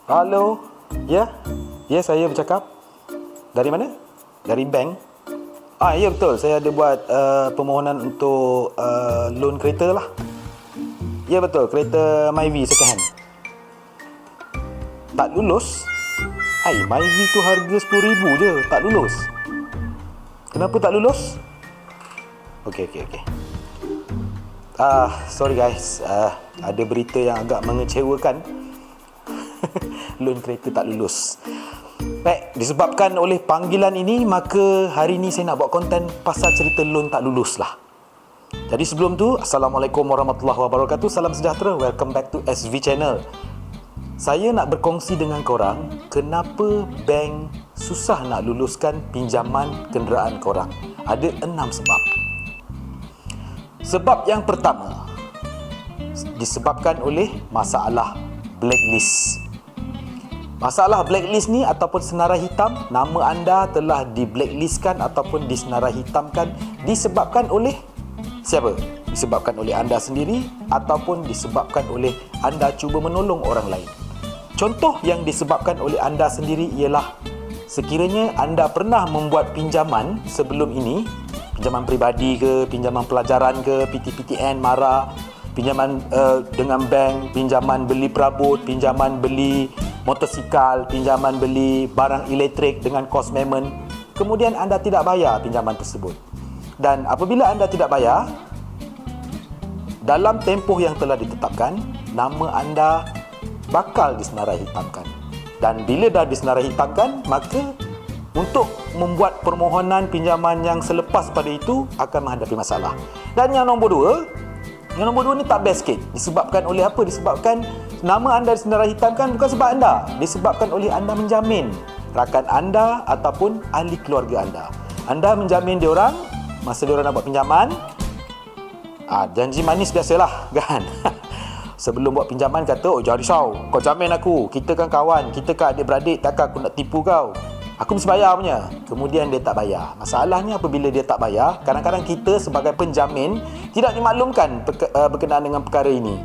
Halo, ya, ya saya bercakap. Dari mana? Dari bank. Ya betul, saya ada buat permohonan untuk loan kereta lah. Ya betul, kereta Myvi second hand. Tak lulus? Myvi tu harga 10,000 je, tak lulus. Kenapa tak lulus? Okey. Sorry guys, ada berita yang agak mengecewakan. Loan kereta tak lulus. Baik, disebabkan oleh panggilan ini, maka hari ini saya nak buat konten pasal cerita loan tak lulus lah. Jadi sebelum tu, Assalamualaikum warahmatullahi wabarakatuh. Salam sejahtera, welcome back to SV Channel. Saya nak berkongsi dengan korang kenapa bank susah nak luluskan pinjaman kenderaan korang. Ada 6 sebab. Sebab yang pertama, disebabkan oleh masalah blacklist. Masalah blacklist ni ataupun senarai hitam, nama anda telah di blacklistkan ataupun disenarai hitamkan disebabkan oleh siapa? Disebabkan oleh anda sendiri ataupun disebabkan oleh anda cuba menolong orang lain. Contoh yang disebabkan oleh anda sendiri ialah sekiranya anda pernah membuat pinjaman sebelum ini, pinjaman peribadi ke, pinjaman pelajaran ke, PTPTN, MARA, pinjaman dengan bank, pinjaman beli perabot, pinjaman beli motosikal, pinjaman beli barang elektrik dengan kos payment, kemudian anda tidak bayar pinjaman tersebut. Dan apabila anda tidak bayar, dalam tempoh yang telah ditetapkan, nama anda bakal disenarai hitamkan. Dan bila dah disenarai hitamkan, maka untuk membuat permohonan pinjaman yang selepas pada itu akan menghadapi masalah. Dan yang nombor dua ni tak best sikit. Disebabkan oleh apa? Disebabkan nama anda disenarai hitamkan bukan sebab anda. Disebabkan oleh anda menjamin rakan anda ataupun ahli keluarga anda. Anda menjamin diorang masa diorang nak buat pinjaman. Janji manis biasalah kan. Sebelum buat pinjaman kata, jangan risau, kau jamin aku, kita kan kawan, kita kan adik-beradik, takkan aku nak tipu kau. Aku mesti bayar punya. Kemudian dia tak bayar. Masalahnya apabila dia tak bayar, kadang-kadang kita sebagai penjamin tidak dimaklumkan berkenaan dengan perkara ini.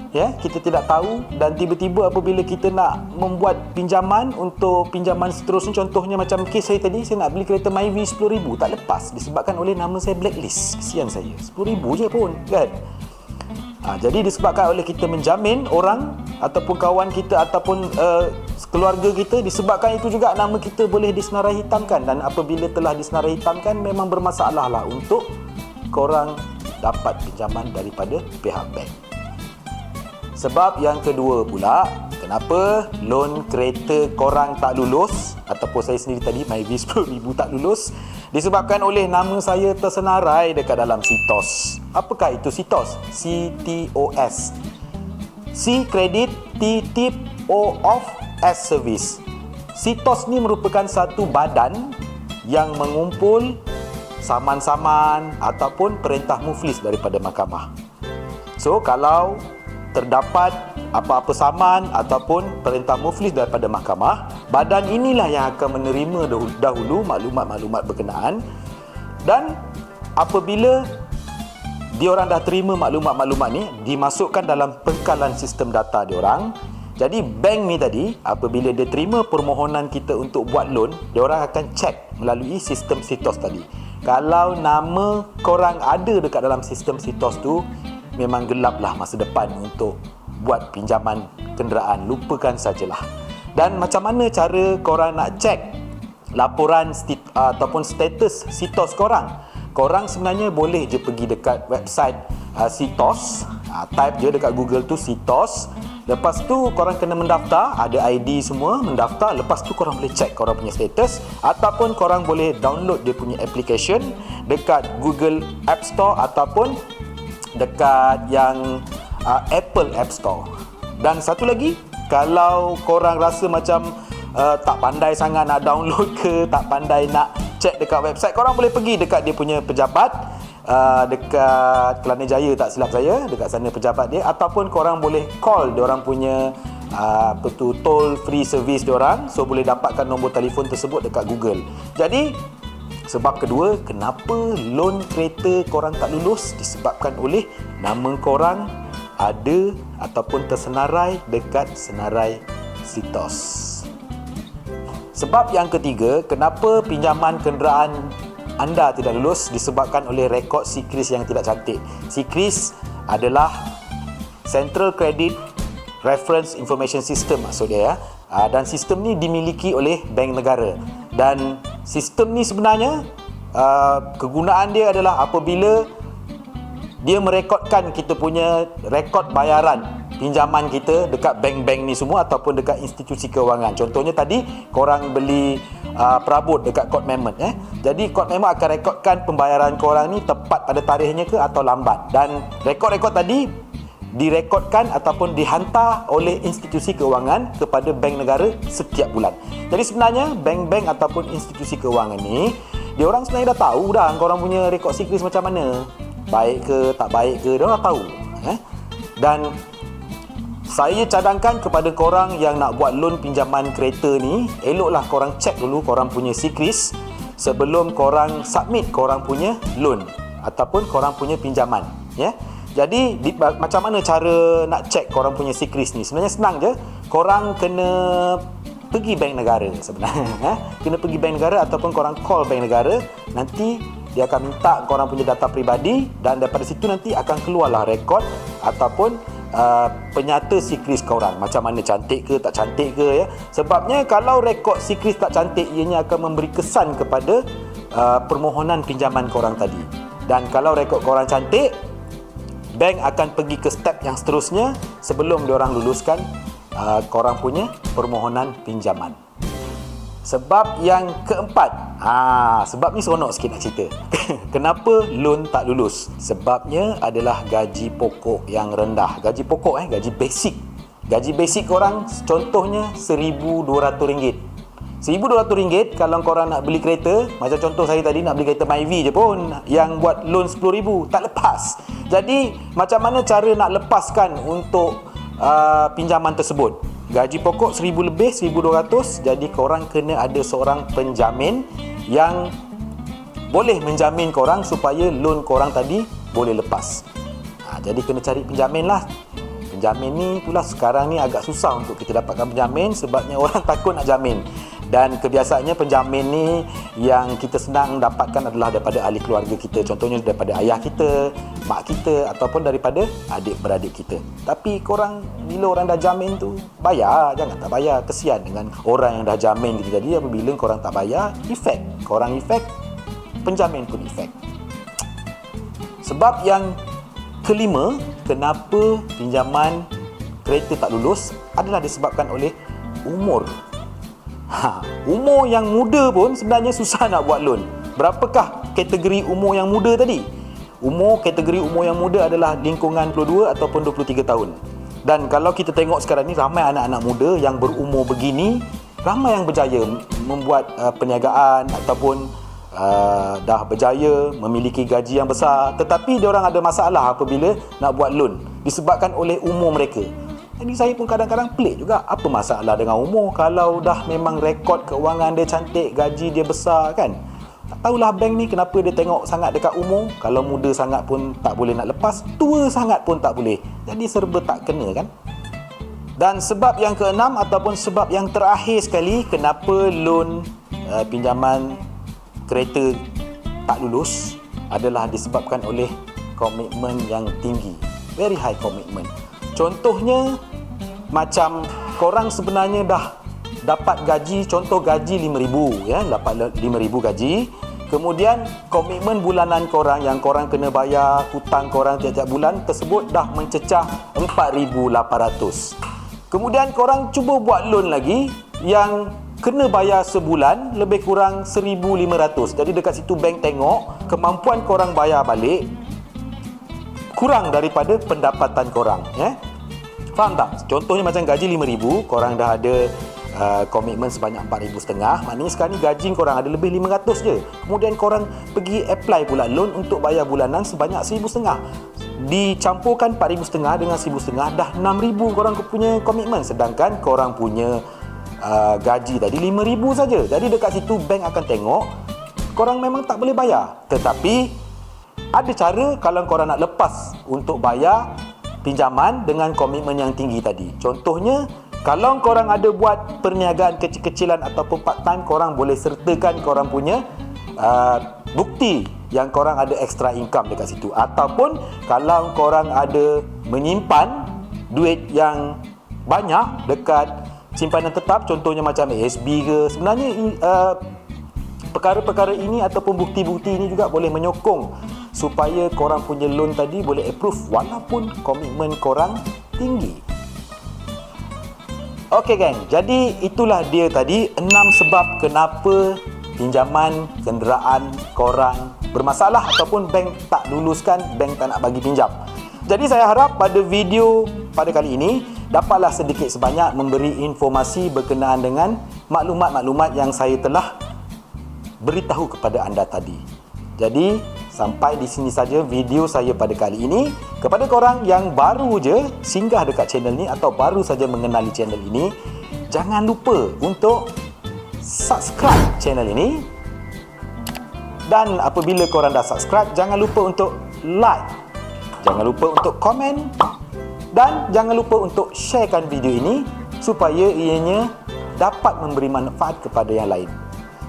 Ya, kita tidak tahu dan tiba-tiba apabila kita nak membuat pinjaman untuk pinjaman seterusnya, contohnya macam kes saya tadi, saya nak beli kereta Myvi 10,000, tak lepas disebabkan oleh nama saya blacklist. Kesian saya, 10,000 je pun kan. Jadi disebabkan oleh kita menjamin orang ataupun kawan kita ataupun keluarga kita, disebabkan itu juga nama kita boleh disenarai hitamkan. Dan apabila telah disenarai hitamkan, memang bermasalah lah untuk korang dapat pinjaman daripada pihak bank. Sebab yang kedua pula, kenapa loan kereta korang tak lulus, ataupun saya sendiri tadi Myvi 10,000 tak lulus, disebabkan oleh nama saya tersenarai dekat dalam CTOS. Apakah itu CTOS? CTOS. C credit, T tip, O off, S service. CTOS ni merupakan satu badan yang mengumpul saman-saman ataupun perintah muflis daripada mahkamah. So kalau terdapat apa-apa saman ataupun perintah muflis daripada mahkamah, badan inilah yang akan menerima dahulu maklumat-maklumat berkenaan, dan apabila diorang dah terima maklumat-maklumat ni, dimasukkan dalam pengkalan sistem data diorang. Jadi bank ni tadi, apabila dia terima permohonan kita untuk buat loan, diorang akan cek melalui sistem CTOS tadi. Kalau nama korang ada dekat dalam sistem CTOS tu, memang gelaplah masa depan untuk buat pinjaman kenderaan, lupakan sajalah. Dan macam mana cara korang nak cek laporan ataupun status CTOS korang? Korang sebenarnya boleh je pergi dekat website CTOS, type je dekat Google tu CTOS. Lepas tu korang kena mendaftar, ada ID semua, mendaftar. Lepas tu korang boleh cek korang punya status, ataupun korang boleh download dia punya application dekat Google App Store ataupun dekat yang Apple App Store. Dan satu lagi, kalau korang rasa macam tak pandai sangat nak download ke, tak pandai nak cek dekat website, korang boleh pergi dekat dia punya pejabat, dekat Kelana Jaya tak silap saya, dekat sana pejabat dia, ataupun korang boleh call diorang punya toll free service diorang. So boleh dapatkan nombor telefon tersebut dekat Google. Jadi sebab kedua, kenapa loan kereta korang tak lulus, disebabkan oleh nama korang ada ataupun tersenarai dekat senarai CITOS. Sebab yang ketiga, kenapa pinjaman kenderaan anda tidak lulus disebabkan oleh rekod SIKRIS yang tidak cantik. SIKRIS adalah Central Credit Reference Information System maksud dia ya. Dan sistem ni dimiliki oleh bank negara. Dan sistem ni sebenarnya kegunaan dia adalah apabila dia merekodkan kita punya rekod bayaran pinjaman kita dekat bank-bank ni semua ataupun dekat institusi kewangan. Contohnya tadi korang beli perabot dekat Court Memon Jadi Court Memon akan rekodkan pembayaran korang ni tepat pada tarikhnya ke atau lambat. Dan rekod-rekod tadi direkodkan ataupun dihantar oleh institusi keuangan kepada bank negara setiap bulan. Jadi sebenarnya bank-bank ataupun institusi keuangan ni, dia orang sebenarnya dah tahu dah korang punya rekod SIKRIS macam mana. Baik ke tak baik ke, dia orang tahu. Dan saya cadangkan kepada korang yang nak buat loan pinjaman kereta ni, eloklah korang cek dulu korang punya SIKRIS sebelum korang submit korang punya loan ataupun korang punya pinjaman. Jadi macam mana cara nak cek korang punya SIKRIS ni? Sebenarnya senang je. Korang kena pergi bank negara sebenarnya. Kena pergi bank negara ataupun korang call bank negara. Nanti dia akan minta korang punya data peribadi dan daripada situ nanti akan keluarlah rekod ataupun penyata SIKRIS korang. Macam mana, cantik ke tak cantik ke ya. Sebabnya kalau rekod SIKRIS tak cantik, ianya akan memberi kesan kepada permohonan pinjaman korang tadi. Dan kalau rekod korang cantik, bank akan pergi ke step yang seterusnya sebelum diorang luluskan korang punya permohonan pinjaman. Sebab yang keempat, sebab ni seronok sikit nak cerita. Kenapa loan tak lulus? Sebabnya adalah gaji pokok yang rendah. Gaji pokok gaji basic. Gaji basic korang contohnya RM1,200. RM1,200 kalau korang nak beli kereta, macam contoh saya tadi nak beli kereta Myvi je pun, yang buat loan RM10,000 tak lepas. Jadi macam mana cara nak lepaskan untuk pinjaman tersebut? Gaji pokok RM1,000 lebih, RM1,200. Jadi korang kena ada seorang penjamin yang boleh menjamin korang supaya loan korang tadi boleh lepas. Jadi kena cari penjamin lah. Penjamin ni itulah sekarang ni agak susah untuk kita dapatkan penjamin sebabnya orang takut nak jamin. Dan kebiasaannya penjamin ni yang kita senang dapatkan adalah daripada ahli keluarga kita. Contohnya daripada ayah kita, mak kita ataupun daripada adik-beradik kita. Tapi korang bila orang dah jamin tu, bayar. Jangan tak bayar. Kesian dengan orang yang dah jamin gitu tadi. Apabila korang tak bayar, efek. Korang efek, penjamin pun efek. Sebab yang kelima, kenapa pinjaman kereta tak lulus adalah disebabkan oleh umur. Umur yang muda pun sebenarnya susah nak buat loan. Berapakah kategori umur yang muda tadi? Kategori umur yang muda adalah lingkungan 22 ataupun 23 tahun. Dan kalau kita tengok sekarang ni, ramai anak-anak muda yang berumur begini, ramai yang berjaya membuat perniagaan ataupun dah berjaya memiliki gaji yang besar, tetapi diorang ada masalah apabila nak buat loan disebabkan oleh umur mereka. Jadi saya pun kadang-kadang pelik juga, apa masalah dengan umur kalau dah memang rekod keuangan dia cantik, gaji dia besar kan. Tak tahulah bank ni kenapa dia tengok sangat dekat umur. Kalau muda sangat pun tak boleh nak lepas, tua sangat pun tak boleh. Jadi serba tak kena kan. Dan sebab yang keenam ataupun sebab yang terakhir sekali kenapa loan pinjaman kereta tak lulus adalah disebabkan oleh komitmen yang tinggi. Very high commitment. Contohnya macam korang sebenarnya dah dapat gaji, contoh gaji RM5,000 ya, dapat RM5,000 gaji. Kemudian komitmen bulanan korang yang korang kena bayar hutang korang tiap-tiap bulan tersebut dah mencecah RM4,800. Kemudian korang cuba buat loan lagi yang kena bayar sebulan lebih kurang RM1,500. Jadi dekat situ bank tengok kemampuan korang bayar balik kurang daripada pendapatan korang ya. Faham tak? Contohnya macam gaji RM5,000, korang dah ada komitmen sebanyak RM4,500. Maknanya sekarang ni gaji korang ada lebih RM500 je. Kemudian korang pergi apply pula loan untuk bayar bulanan sebanyak RM1,500. Dicampurkan RM4,500 dengan RM1,500 dah RM6,000 korang punya komitmen. Sedangkan korang punya gaji tadi RM5,000 saja. Jadi dekat situ bank akan tengok korang memang tak boleh bayar. Tetapi ada cara kalau korang nak lepas untuk bayar pinjaman dengan komitmen yang tinggi tadi. Contohnya Kalau korang ada buat perniagaan kecil-kecilan ataupun part time, korang boleh sertakan korang punya bukti yang korang ada extra income dekat situ. Ataupun kalau korang ada menyimpan duit yang banyak dekat simpanan tetap, contohnya macam ASB ke, sebenarnya perkara-perkara ini ataupun bukti-bukti ini juga boleh menyokong supaya korang punya loan tadi boleh approve walaupun komitmen korang tinggi. Okey geng, jadi itulah dia tadi 6 sebab kenapa pinjaman kenderaan korang bermasalah ataupun bank tak luluskan, bank tak nak bagi pinjam. Jadi saya harap pada video pada kali ini dapatlah sedikit sebanyak memberi informasi berkenaan dengan maklumat-maklumat yang saya telah beritahu kepada anda tadi. Jadi sampai di sini saja video saya pada kali ini. Kepada korang yang baru je singgah dekat channel ni atau baru saja mengenali channel ini, jangan lupa untuk subscribe channel ini. Dan apabila korang dah subscribe, jangan lupa untuk like, jangan lupa untuk komen, dan jangan lupa untuk sharekan video ini supaya ianya dapat memberi manfaat kepada yang lain.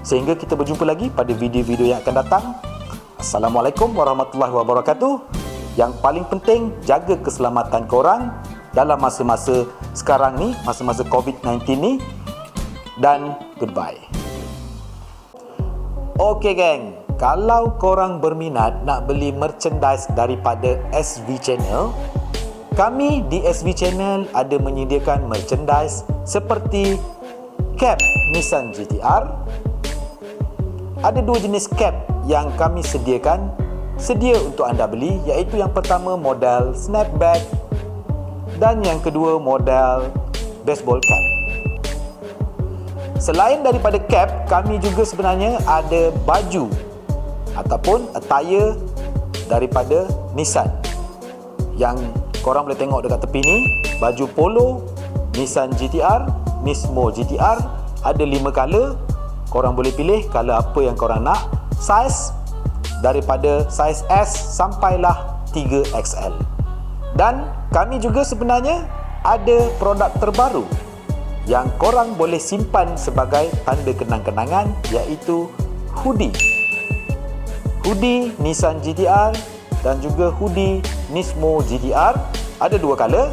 Sehingga kita berjumpa lagi pada video-video yang akan datang. Assalamualaikum warahmatullahi wabarakatuh. Yang paling penting, jaga keselamatan korang dalam masa-masa sekarang ni, masa-masa COVID-19 ni. Dan goodbye. Okey geng, kalau korang berminat nak beli merchandise daripada SV Channel, kami di SV Channel ada menyediakan merchandise seperti cap Nissan GT-R. Ada dua jenis cap yang kami sediakan sedia untuk anda beli, iaitu yang pertama model snapback dan yang kedua model baseball cap. Selain daripada cap, kami juga sebenarnya ada baju ataupun attire daripada Nissan yang korang boleh tengok dekat tepi ni. Baju polo Nissan GT-R, Nismo GT-R, ada 5 color. Korang boleh pilih color apa yang korang nak. Saiz daripada saiz S sampailah 3XL. Dan kami juga sebenarnya ada produk terbaru yang korang boleh simpan sebagai tanda kenang-kenangan, iaitu hoodie. Hoodie Nissan GT-R dan juga hoodie Nismo GT-R. Ada 2 color,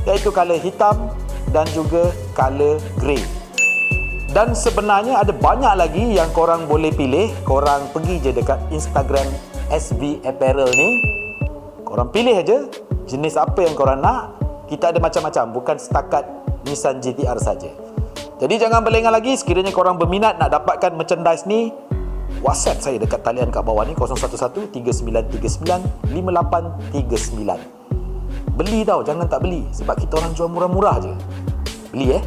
iaitu color hitam dan juga color grey. Dan sebenarnya ada banyak lagi yang korang boleh pilih. Korang pergi je dekat Instagram SV Apparel ni, korang pilih aja jenis apa yang korang nak. Kita ada macam-macam, bukan setakat Nissan GT-R saja. Jadi jangan berlengah lagi. Sekiranya korang berminat nak dapatkan merchandise ni, WhatsApp saya dekat talian kat bawah ni 011-3939-5839. Beli tau, jangan tak beli. Sebab kita orang jual murah-murah je. Beli